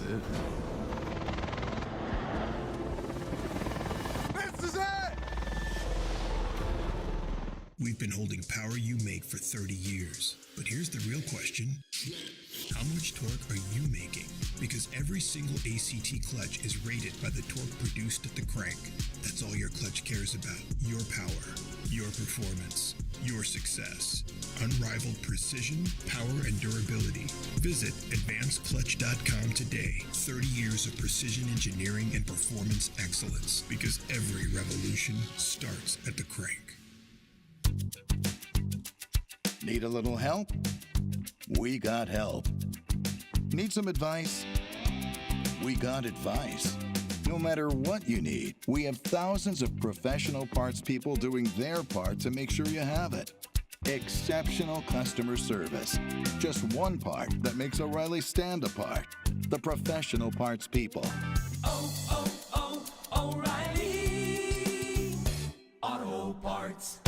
it. This is it! We've been holding power you make for 30 years. But here's the real question. How much torque are you making? Because every single ACT clutch is rated by the torque produced at the crank. That's all your clutch cares about. Your power, your performance, your success. Unrivaled precision, power, and durability. Visit advancedclutch.com today. 30 years of precision engineering and performance excellence. Because every revolution starts at the crank. Need a little help? We got help. Need some advice? We got advice. No matter what you need, we have thousands of professional parts people doing their part to make sure you have it. Exceptional customer service. Just one part that makes O'Reilly stand apart. The professional parts people. O'Reilly Auto Parts.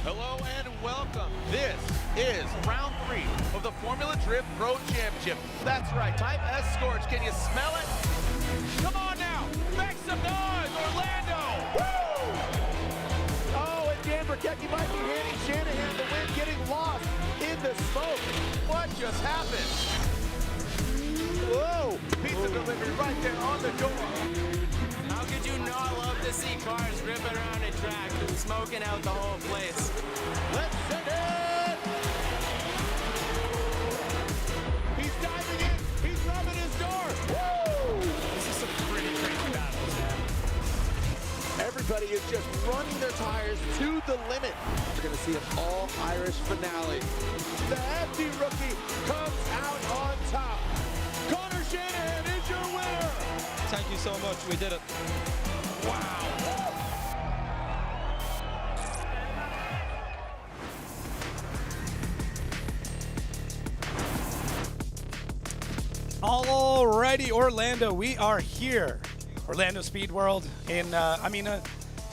Hello and welcome. This is round 3 of the Formula Drift Pro Championship. That's right, Type S Scorch. Can you smell it? Come on now, make some noise, Orlando! Woo! Oh, and Dan Burkecki might be handing Shanahan the win, getting lost in the smoke. What just happened? Whoa, pizza delivery right there on the door. How could you not love to see cars ripping around a track and smoking out the whole place? Let's send it! He's diving in, he's rubbing his door. Woo! This is some pretty crazy battles, man. Everybody is just running their tires to the limit. We're gonna see an all-Irish finale. The hefty rookie comes out on top. Connor Shanahan is your winner. Thank you so much. We did it. Wow. Alrighty, Orlando, we are here. Orlando Speed World in, a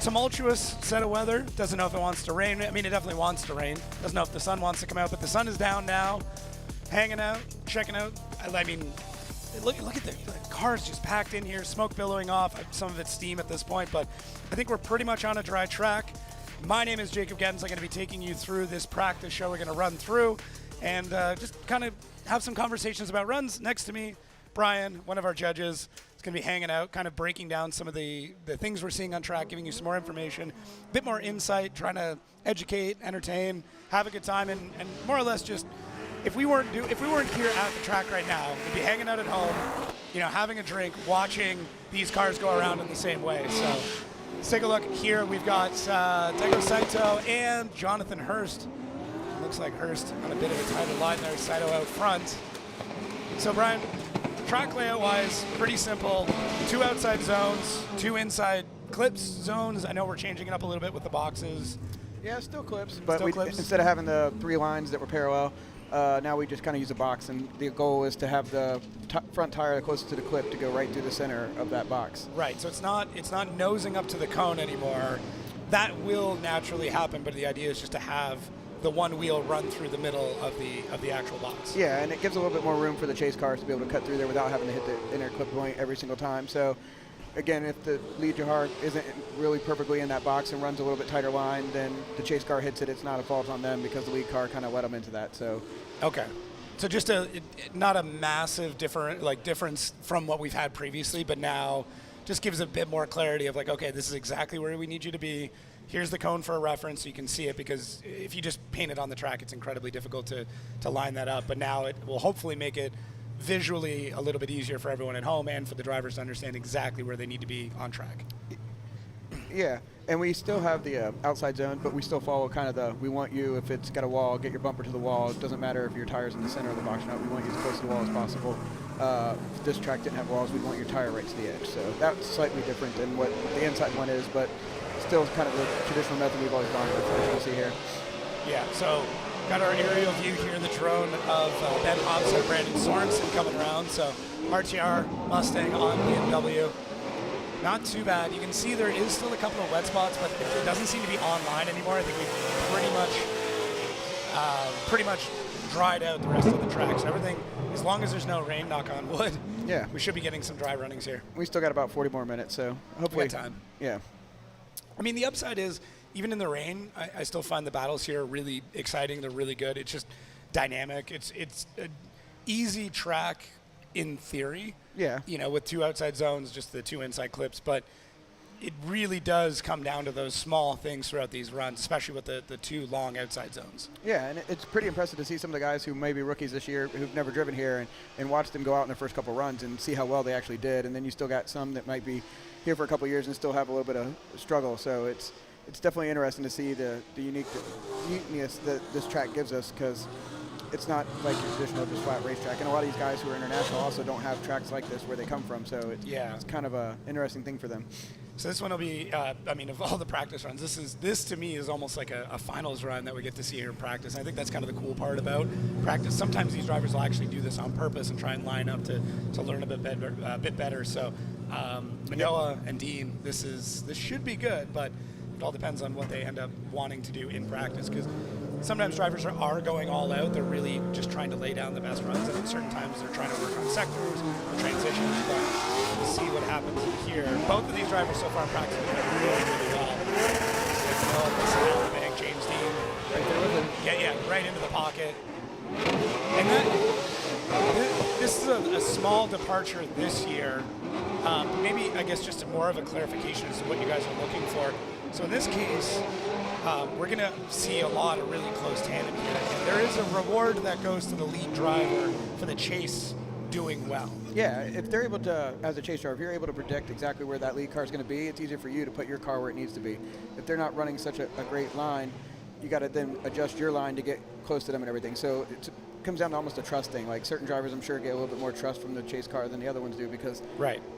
tumultuous set of weather. Doesn't know if it wants to rain. I mean, it definitely wants to rain. Doesn't know if the sun wants to come out, but the sun is down now. Hanging out, checking out. I mean, look at the cars just packed in here, smoke billowing off. Some of it's steam at this point, but I think we're pretty much on a dry track. My name is Jacob Gettens. I'm going to be taking you through this practice show we're going to run through and just kind of have some conversations about runs. Next to me, Brian, one of our judges, is going to be hanging out, kind of breaking down some of the things we're seeing on track, giving you some more information, a bit more insight, trying to educate, entertain, have a good time, and more or less just if we weren't here at the track right now, we'd be hanging out at home, having a drink, watching these cars go around in the same way. So let's take a look here. We've got Tego Saito and Jonathan Hurst. Looks like Hurst on a bit of a tighter line there, Saito out front. So Brian, track layout-wise, pretty simple. 2 outside zones, 2 inside clips zones. I know we're changing it up a little bit with the boxes Yeah, still clips, but Still clips? instead of having the 3 lines that were parallel, now we just kind of use a box, and the goal is to have the front tire closest to the clip to go right through the center of that box. Right, so it's not nosing up to the cone anymore. That will naturally happen, but the idea is just to have the one wheel run through the middle of the actual box. Yeah, and it gives a little bit more room for the chase cars to be able to cut through there without having to hit the inner clip point every single time. So again, if the lead car isn't really perfectly in that box and runs a little bit tighter line, then the chase car hits it. It's not a fault on them because the lead car kind of let them into that. So okay, so just not a massive difference from what we've had previously, but now just gives a bit more clarity of like, okay, this is exactly where we need you to be. Here's the cone for a reference so you can see it, because if you just paint it on the track, it's incredibly difficult to line that up. But now it will hopefully make it visually a little bit easier for everyone at home and for the drivers to understand exactly where they need to be on track. yeah, and we still have the outside zone, but we still follow kind of we want you, if it's got a wall, get your bumper to the wall. It doesn't matter if your tire's in the center of the box or not. We want you as close to the wall as possible. If this track didn't have walls, we'd want your tire right to the edge. So that's slightly different than what the inside one is, but still kind of the traditional method we've always gone with, as you can see here. Yeah, so got our aerial view here, the drone of Ben Hobbs and Brandon Sorensen coming around. So RTR Mustang on BMW. Not too bad. You can see there is still a couple of wet spots, but it doesn't seem to be online anymore. I think we've pretty much dried out the rest of the track. So everything, as long as there's no rain, knock on wood, Yeah, we should be getting some dry runnings here. we still got about 40 more minutes, so hopefully. We got time. Yeah. I mean, the upside is, even in the rain, I still find the battles here really exciting. They're really good. It's just dynamic. It's an easy track in theory. Yeah. You know, with 2 outside zones, just the 2 inside clips. But it really does come down to those small things throughout these runs, especially with the 2 long outside zones. Yeah, and it's pretty impressive to see some of the guys who may be rookies this year who've never driven here and watch them go out in their first couple runs and see how well they actually did. And then you still got some that might be here for a couple years and still have a little bit of struggle. So it's definitely interesting to see the uniqueness that this track gives us, because it's not like your traditional just flat racetrack. And a lot of these guys who are international also don't have tracks like this where they come from. So it's kind of a interesting thing for them. So this one will be, I mean, of all the practice runs, this to me is almost like a finals run that we get to see here in practice. I think that's kind of the cool part about practice. Sometimes these drivers will actually do this on purpose and try and line up to learn a bit better. So Manoa and Dean, this should be good, but it all depends on what they end up wanting to do in practice, because sometimes drivers are going all out. They're really just trying to lay down the best runs, and at certain times they're trying to work on sectors or transitions. But we'll see what happens here. Both of these drivers so far in practice have done really, really well. It's Bank, James Dean. Right there with him. Yeah, right into the pocket. And this is a small departure this year. Maybe, I guess, just more of a clarification as to what you guys are looking for. So in this case, we're going to see a lot of really close tandem here. And there is a reward that goes to the lead driver for the chase doing well. Yeah, if they're able to, as a chase driver, if you're able to predict exactly where that lead car is going to be, it's easier for you to put your car where it needs to be. If they're not running such a great line, you got to then adjust your line to get close to them and everything. So it comes down to almost a trust thing. Like certain drivers, I'm sure, get a little bit more trust from the chase car than the other ones do, because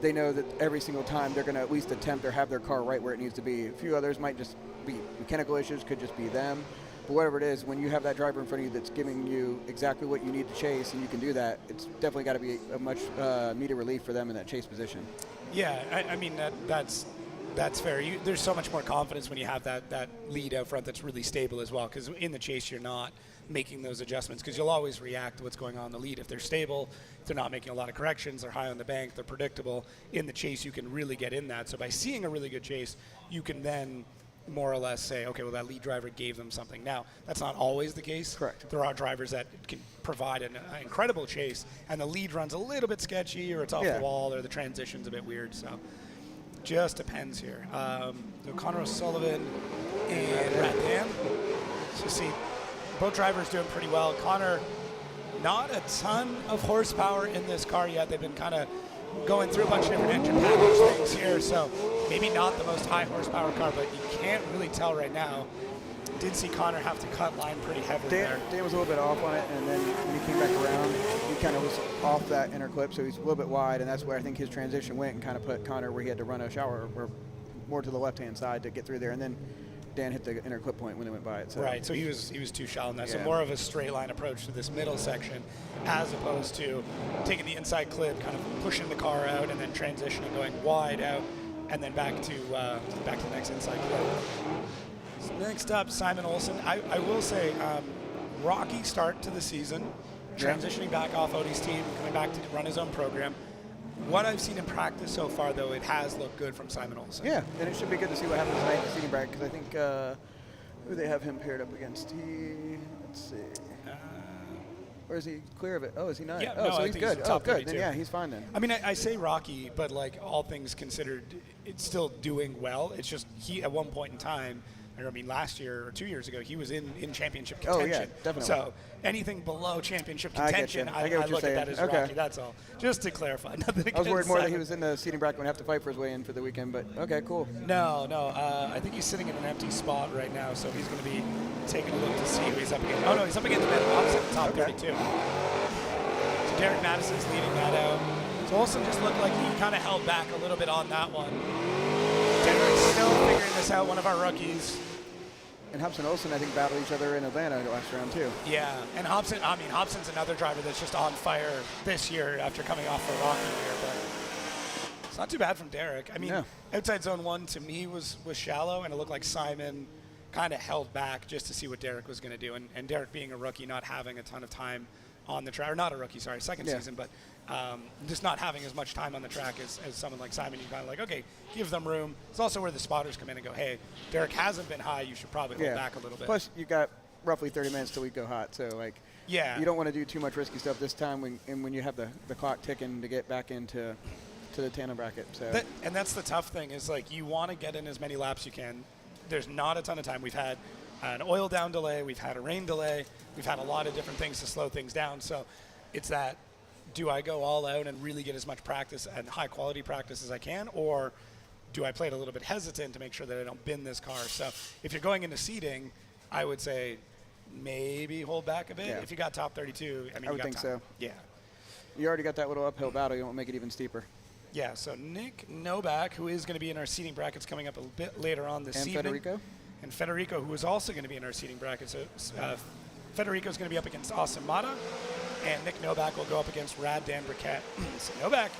they know that every single time they're going to at least attempt or have their car right where it needs to be. A few others might just be mechanical issues, could just be them. But whatever it is, when you have that driver in front of you that's giving you exactly what you need to chase and you can do that, it's definitely got to be a much needed relief for them in that chase position. Yeah, I mean, that's fair. There's so much more confidence when you have that lead out front that's really stable as well, because in the chase you're not making those adjustments, because you'll always react to what's going on in the lead. If they're stable, if they're not making a lot of corrections, they're high on the bank, they're predictable. In the chase, you can really get in that. So by seeing a really good chase, you can then more or less say, okay, well, that lead driver gave them something. Now, that's not always the case. Correct. There are drivers that can provide an incredible chase, and the lead run's a little bit sketchy, or it's off the wall, or the transition's a bit weird. So just depends here. Connor O'Sullivan and Rattan. So see, both drivers doing pretty well. Connor, not a ton of horsepower in this car yet. They've been kind of going through a bunch of different engine package things here, so maybe not the most high horsepower car, but you can't really tell right now. Did see Connor have to cut line pretty heavily there. Dan was a little bit off on it, and then when he came back around, he kind of was off that inner clip, so he's a little bit wide, and that's where I think his transition went and kind of put Connor where he had to run a shower or more to the left-hand side to get through there. And then Dan hit the inner clip point when they went by it. So. Right, so he was too shallow in that. So Yeah. more of a straight line approach to this middle section, as opposed to taking the inside clip, kind of pushing the car out, and then transitioning, going wide out, and then back to the next inside clip. So next up, Simon Olsen. I will say, rocky start to the season, transitioning back off Odie's team, coming back to run his own program. What I've seen in practice so far, though, it has looked good from Simon Olsen. Yeah, and it should be good to see what happens tonight in the seating bracket, because I think who they have him paired up against. Let's see. Or is he clear of it? Oh, is he not? Yeah, oh, no, so I he's think he's good. top Good. 32. Then yeah, he's fine then. I mean, I say rocky, but like all things considered, it's still doing well. It's just he at one point in time, I mean, last year or 2 years ago, he was in championship contention. Oh, yeah, definitely. So anything below championship I get contention, you. I I get what look you're at that saying. as Okay. rocky. That's all. Just to clarify. Nothing I was worried more that he Simon. was in the seating bracket and would have to fight for his way in for the weekend, but okay, cool. No. I think he's sitting in an empty spot right now, so he's going to be taking a look to see who he's up against. Oh, no, he's up against Ben Robson at the top 32. So Derek Madison's leading that out. So Olsen just looked like he kind of held back a little bit on that one. Derek's still figuring this out, one of our rookies. And Hobson and Olsen, I think, battled each other in Atlanta last round, too. Yeah, and Hobson's another driver that's just on fire this year after coming off a rocky year, but it's not too bad from Derek. I mean, No. outside zone 1 to me was shallow, and it looked like Simon kind of held back just to see what Derek was going to do. And Derek being a rookie, not having a ton of time on the track, or not a rookie, sorry, second season, but just not having as much time on the track as someone like Simon. You kind of like, okay, give them room. It's also where the spotters come in and go, hey, Derek hasn't been high. You should probably hold back a little bit. Plus, you got roughly 30 minutes till we go hot, so like, yeah, you don't want to do too much risky stuff this time when you have the clock ticking to get back into the tandem bracket. So and that's the tough thing is like you want to get in as many laps you can. There's not a ton of time. We've had an oil down delay. We've had a rain delay. We've had a lot of different things to slow things down. So it's that, do I go all out and really get as much practice and high quality practice as I can, or do I play it a little bit hesitant to make sure that I don't bin this car? So if you're going into seeding, I would say maybe hold back a bit. Yeah. If you got top 32, I mean, I would you got think time. so. Yeah. You already got that little uphill battle. You don't make it even steeper. Yeah, so Nick Novak, who is going to be in our seeding brackets coming up a bit later on this And evening. Federico? And Federico, who is also going to be in our seeding bracket. So Federico is going to be up against Austin Mata, and Nick Novak will go up against Rad Dan Briquette. So Novak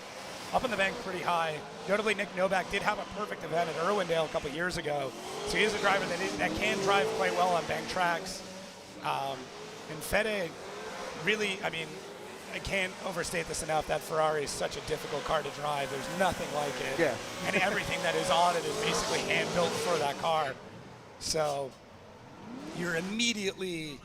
up in the bank pretty high. Notably, Nick Novak did have a perfect event at Irwindale a couple years ago. So he is a driver that can drive quite well on bank tracks. And Fede really, I mean, I can't overstate this enough, that Ferrari is such a difficult car to drive. There's nothing like it. Yeah. And everything that is on it is basically hand-built for that car. So you're immediately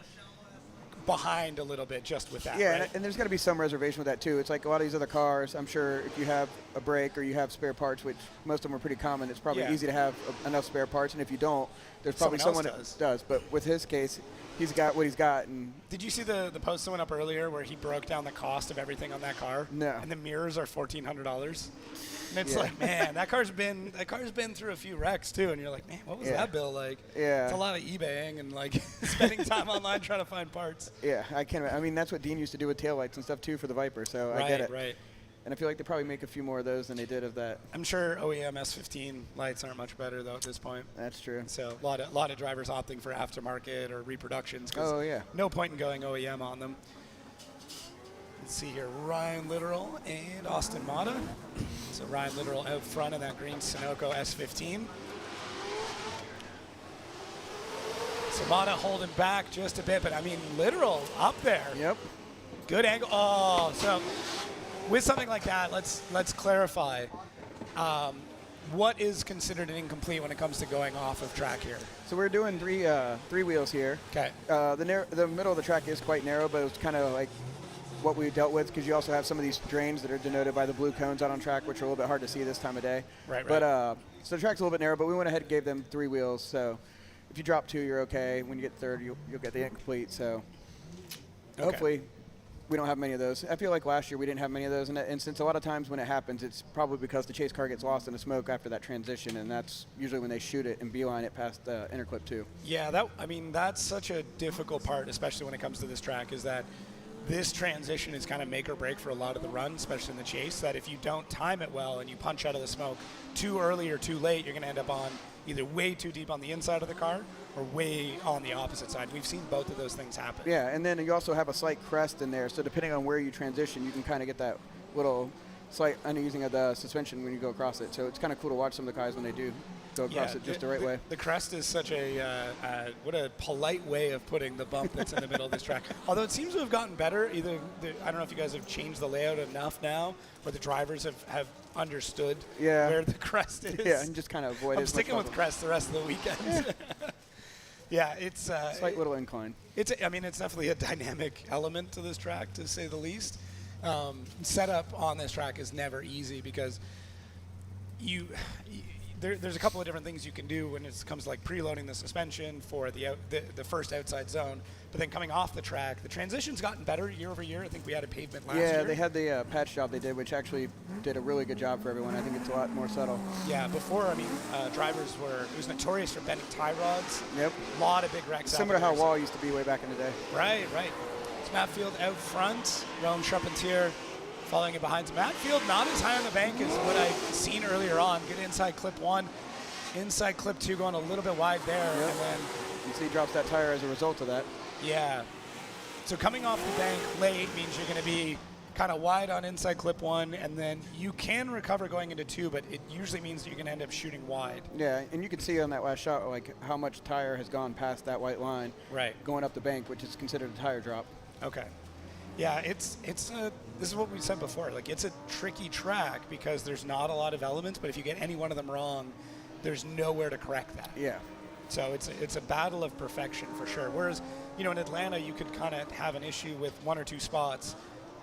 behind a little bit just with that, Yeah, right? and there's got to be some reservation with that, too. It's like a lot of these other cars, I'm sure if you have a brake or you have spare parts, which most of them are pretty common, it's probably easy to have enough spare parts. And if you don't, there's probably someone that does. But with his case, he's got what he's got. And did you see the post that went up earlier where he broke down the cost of everything on that car? No. And the mirrors are $1,400. And it's like, man, that car's been through a few wrecks too. And you're like, man, what was that bill like? Yeah. It's a lot of eBaying and like spending time online trying to find parts. Yeah, I can't. I mean, that's what Dean used to do with taillights and stuff too for the Viper. So I get it. Right. And I feel like they probably make a few more of those than they did of that. I'm sure OEM S15 lights aren't much better though at this point. That's true. So a lot of drivers opting for aftermarket or reproductions. 'Cause Oh yeah. no point in going OEM on them. Let's see here, Ryan Littoral and Austin Mata. So Ryan Littoral out front in that green Sunoco S15. So Mata holding back just a bit, but I mean, Littoral up there. Yep. Good angle. Oh, so with something like that, let's clarify. What is considered an incomplete when it comes to going off of track here? So we're doing three wheels here. Okay. The middle of the track is quite narrow, but it's kind of like what we dealt with, because you also have some of these drains that are denoted by the blue cones out on track, which are a little bit hard to see this time of day. Right. But so the track's a little bit narrow, but we went ahead and gave them 3 wheels. So if you drop 2, you're okay. When you get third, you'll get the incomplete. So hopefully we don't have many of those. I feel like last year we didn't have many of those, and since a lot of times when it happens, it's probably because the chase car gets lost in the smoke after that transition, and that's usually when they shoot it and beeline it past the interclip too. Yeah, that's such a difficult part, especially when it comes to this track, is that this transition is kind of make or break for a lot of the run, especially in the chase, that if you don't time it well and you punch out of the smoke too early or too late, you're going to end up on either way too deep on the inside of the car or way on the opposite side. We've seen both of those things happen. Yeah, and then you also have a slight crest in there, so depending on where you transition, you can kind of get that little slight uneasing of the suspension when you go across it. So it's kind of cool to watch some of the guys when they do go across it just the right way. The crest is such what a polite way of putting the bump that's in the middle of this track. Although it seems to have gotten better. I don't know if you guys have changed the layout enough now, where the drivers have understood where the crest is. Yeah, and just kind of avoid it. I'm sticking with crest the rest of the weekend. Yeah, it's slight little incline. It's definitely a dynamic element to this track, to say the least. Setup on this track is never easy because there's a couple of different things you can do when it comes to like preloading the suspension for the first outside zone, but then coming off the track, the transition's gotten better year over year. I think we had a pavement last year. Yeah, they had the patch job they did, which actually did a really good job for everyone. I think it's a lot more subtle. Yeah, before, drivers it was notorious for bending tie rods. Yep. A lot of big wrecks. Similar to how Wall used to be way back in the day. Right. Matfield out front, Rowan Charpentier following it behind. Matfield not as high on the bank as what I've seen earlier on. Good inside clip 1, inside clip 2 going a little bit wide there. Yep. And then you see he drops that tire as a result of that. Yeah. So coming off the bank late means you're going to be kind of wide on inside clip 1, and then you can recover going into 2, but it usually means that you're going to end up shooting wide. Yeah, and you can see on that last shot like how much tire has gone past that white line. Right. Going up the bank, which is considered a tire drop. Okay. Yeah, this is what we said before. Like, it's a tricky track because there's not a lot of elements, but if you get any one of them wrong, there's nowhere to correct that. Yeah. So it's a battle of perfection for sure. Whereas, in Atlanta, you could kind of have an issue with 1 or 2 spots,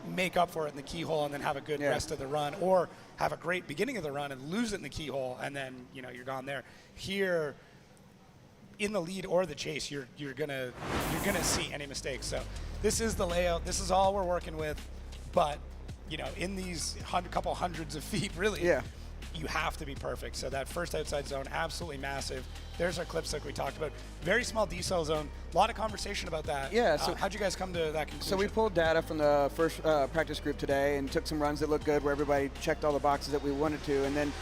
make up for it in the keyhole, and then have a good rest of the run, or have a great beginning of the run and lose it in the keyhole, and then you're gone there. Here, in the lead or the chase, you're gonna see any mistakes. So this is the layout. This is all we're working with. But in these couple hundreds of feet, really, you have to be perfect. So that first outside zone, absolutely massive. There's our clips like we talked about. Very small decel zone. A lot of conversation about that. Yeah. So how'd you guys come to that conclusion? So we pulled data from the first practice group today and took some runs that looked good, where everybody checked all the boxes that we wanted to, and then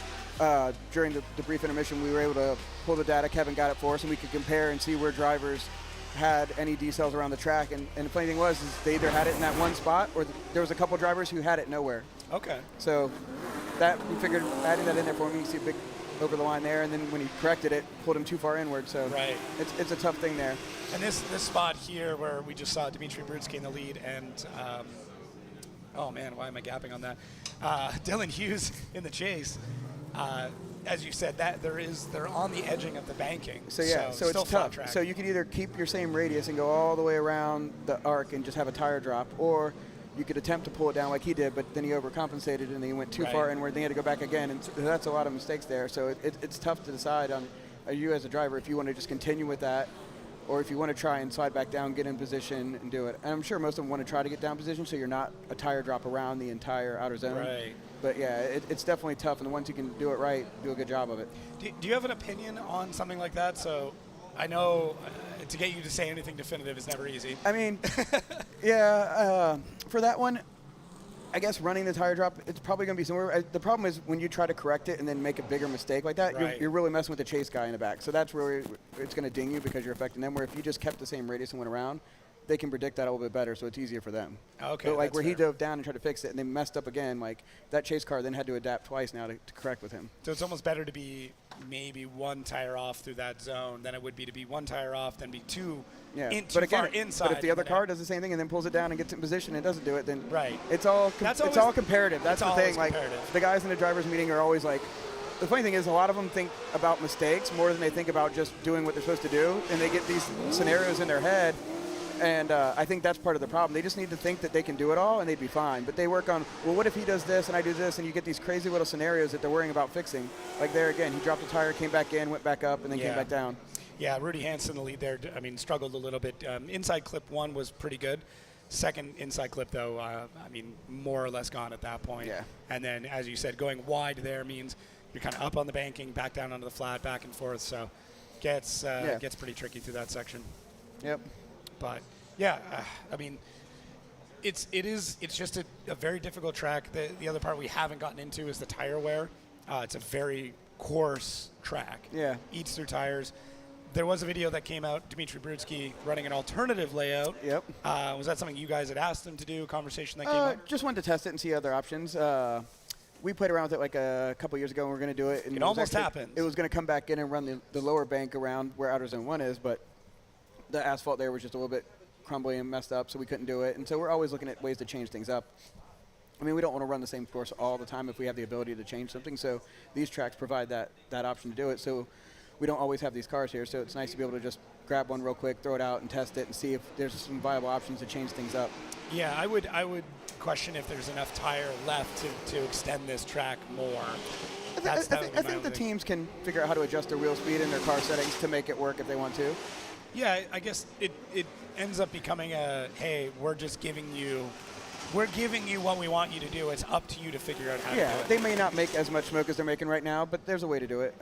during the brief intermission, we were able to pull the data. Kevin got it for us, and we could compare and see where drivers had any decels around the track. And the funny thing was is they either had it in that one spot, or there was a couple drivers who had it nowhere. Okay. So that we figured adding that in there for me, you see a big over the line there, and then when he corrected it, pulled him too far inward. So right. It's a tough thing there. And this spot here where we just saw Dimitri Brutsky in the lead, and oh man, why am I gapping on that? Dylan Hughes in the chase. As you said, that they're on the edging of the banking. So it's tough. Track. So you can either keep your same radius and go all the way around the arc and just have a tire drop, or you could attempt to pull it down like he did, but then he overcompensated and he went too far inward. Then he had to go back again, and that's a lot of mistakes there. So it's tough to decide on you as a driver if you want to just continue with that, or if you want to try and slide back down, get in position, and do it. And I'm sure most of them want to try to get down position, so you're not a tire drop around the entire outer zone. Right. But yeah, it's definitely tough, and the ones who can do it right do a good job of it. Do you have an opinion on something like that? So I know to get you to say anything definitive is never easy. I mean, for that one, I guess running the tire drop, it's probably going to be somewhere. The problem is when you try to correct it and then make a bigger mistake like that, you're really messing with the chase guy in the back. So that's where it's going to ding you because you're affecting them, where if you just kept the same radius and went around, they can predict that a little bit better, so it's easier for them. Okay. But like where he dove down and tried to fix it and they messed up again, like that chase car then had to adapt twice now to correct with him. So it's almost better to be maybe one tire off through that zone than it would be to be one tire off, then be two far inside. But if the other car does the same thing and then pulls it down and gets in position and doesn't do it, then it's all comparative. That's the thing. Like the guys in the driver's meeting are always like, the funny thing is a lot of them think about mistakes more than they think about just doing what they're supposed to do, and they get these scenarios in their head. And I think that's part of the problem. They just need to think that they can do it all, and they'd be fine. But they work on, well, what if he does this and I do this? And you get these crazy little scenarios that they're worrying about fixing. Like there again, he dropped a tire, came back in, went back up, and then came back down. Yeah, Rudy Hansen, the lead there, struggled a little bit. Inside clip 1 was pretty good. Second inside clip, though, more or less gone at that point. Yeah. And then, as you said, going wide there means you're kind of up on the banking, back down onto the flat, back and forth. So gets pretty tricky through that section. Yep. But it's just a very difficult track. The other part we haven't gotten into is the tire wear. It's a very course track. Yeah. Eats through tires. There was a video that came out, Dmitry Brudsky running an alternative layout. Yep. Was that something you guys had asked him to do, a conversation that came up? Just wanted to test it and see other options. We played around with it like a couple years ago, and we were going to do it. And it almost happened. It was going to come back in and run the lower bank around where Outer Zone 1 is, but the asphalt there was just a little bit crumbly and messed up, so we couldn't do it. And so we're always looking at ways to change things up. I mean, we don't want to run the same course all the time if we have the ability to change something. So these tracks provide that option to do it. So we don't always have these cars here, so it's nice to be able to just grab one real quick, throw it out, and test it and see if there's some viable options to change things up. Yeah, I would question if there's enough tire left to extend this track more. I think the teams can figure out how to adjust their wheel speed and their car settings to make it work if they want to. Yeah, I guess it ends up becoming hey, we're giving you what we want you to do. It's up to you to figure out how to do it. Yeah, they may not make as much smoke as they're making right now, but there's a way to do it.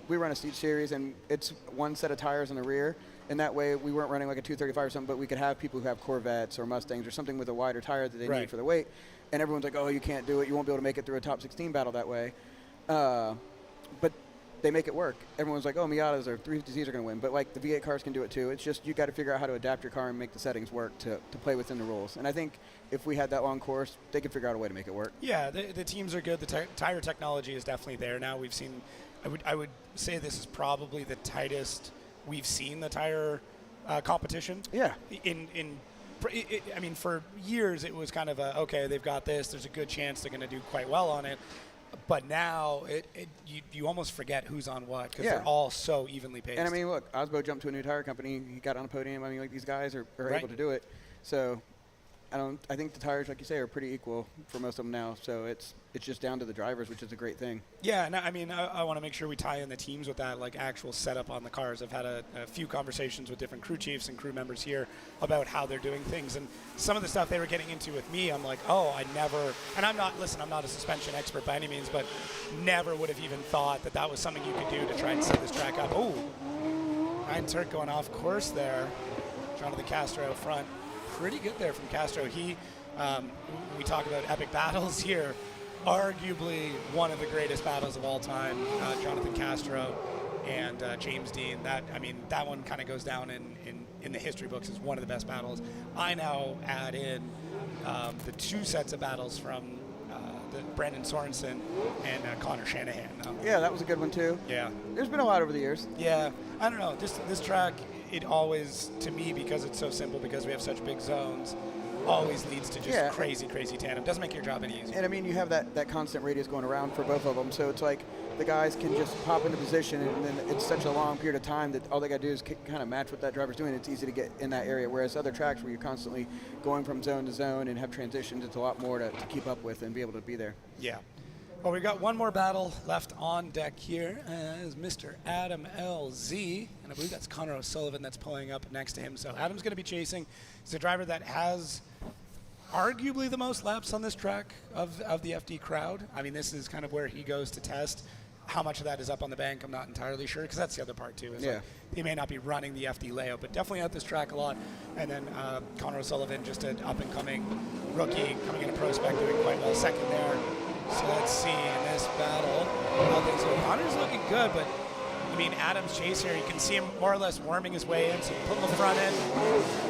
We run a Seat Series, and it's one set of tires in the rear, and that way we weren't running like a 235 or something, but we could have people who have Corvettes or Mustangs or something with a wider tire that they need for the weight, and everyone's like, oh, you can't do it. You won't be able to make it through a top 16 battle that way. But they make it work. Everyone's like, oh, Miatas or 350Zs are going to win. But, like, the V8 cars can do it, too. It's just you got to figure out how to adapt your car and make the settings work to play within the rules. And I think if we had that long course, they could figure out a way to make it work. Yeah, the teams are good. The tire technology is definitely there now. We've seen – I would say this is probably the tightest we've seen the tire competition. Yeah. I mean, for years it was kind of okay, they've got this. There's a good chance they're going to do quite well on it. But now you almost forget who's on what because they're all so evenly paced. And I mean, look, Osbo jumped to a new tire company. He got on a podium. I mean, like these guys are able to do it. So I think the tires, like you say, are pretty equal for most of them now. So it's just down to the drivers, which is a great thing. Yeah, and I mean, I want to make sure we tie in the teams with that, like actual setup on the cars. I've had a few conversations with different crew chiefs and crew members here about how they're doing things. And some of the stuff they were getting into with me, I'm like, oh, I never, and I'm not a suspension expert by any means, but never would have even thought that was something you could do to try and set this track up. Oh, Ryan Turk going off course there. Jonathan Castro out front. Pretty good there from Castro. We talk about epic battles here. Arguably one of the greatest battles of all time, Jonathan Castro and James Dean. That one kind of goes down in the history books as one of the best battles. I now add in the two sets of battles from Brandon Sorensen and Connor Shanahan. Yeah, that was a good one too. Yeah. There's been a lot over the years. Yeah, I don't know. This track, it always, to me, because it's so simple, because we have such big zones, always leads to just crazy tandem. Doesn't make your job any easier. And I mean, you have that constant radius going around for both of them, so it's like the guys can just pop into position, and then it's such a long period of time that all they got to do is kind of match what that driver's doing. It's easy to get in that area, whereas other tracks where you're constantly going from zone to zone and have transitions, it's a lot more to keep up with and be able to be there. Yeah. Well, we've got one more battle left on deck here as Mr. Adam LZ, and I believe that's Connor O'Sullivan that's pulling up next to him. So Adam's going to be chasing. He's a driver that has arguably the most laps on this track of the FD crowd. I mean, this is kind of where he goes to test. How much of that is up on the bank, I'm not entirely sure, because that's the other part, too. Like, he may not be running the FD layout, but definitely out this track a lot. And then Connor O'Sullivan, just an up-and-coming rookie, coming in a pro spec, doing quite well, second there. So let's see in this battle how things go. Connor's looking good, but I mean, Adam's chase here, you can see him more or less worming his way in, so putting the front end,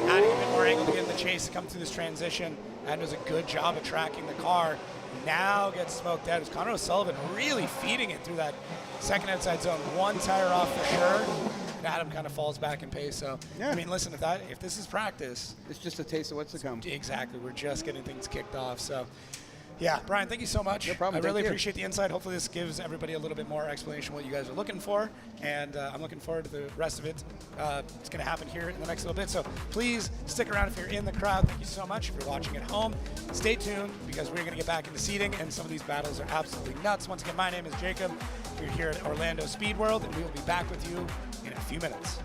adding a bit more angle to get in the chase to come through this transition. Adam does a good job of tracking the car. Now gets smoked out. As Connor O'Sullivan really feeding it through that second outside zone. One tire off for sure. And Adam kind of falls back in pace. So, I mean, listen, if this is practice. It's just a taste of what's to come. Exactly. We're just getting things kicked off. So, yeah, Brian, thank you so much. No problem. I really appreciate the insight. Hopefully this gives everybody a little bit more explanation of what you guys are looking for. And I'm looking forward to the rest of it. It's going to happen here in the next little bit. So please stick around if you're in the crowd. Thank you so much. If you're watching at home, stay tuned because we're going to get back into seating. And some of these battles are absolutely nuts. Once again, my name is Jacob. We're here at Orlando Speed World, and we will be back with you in a few minutes.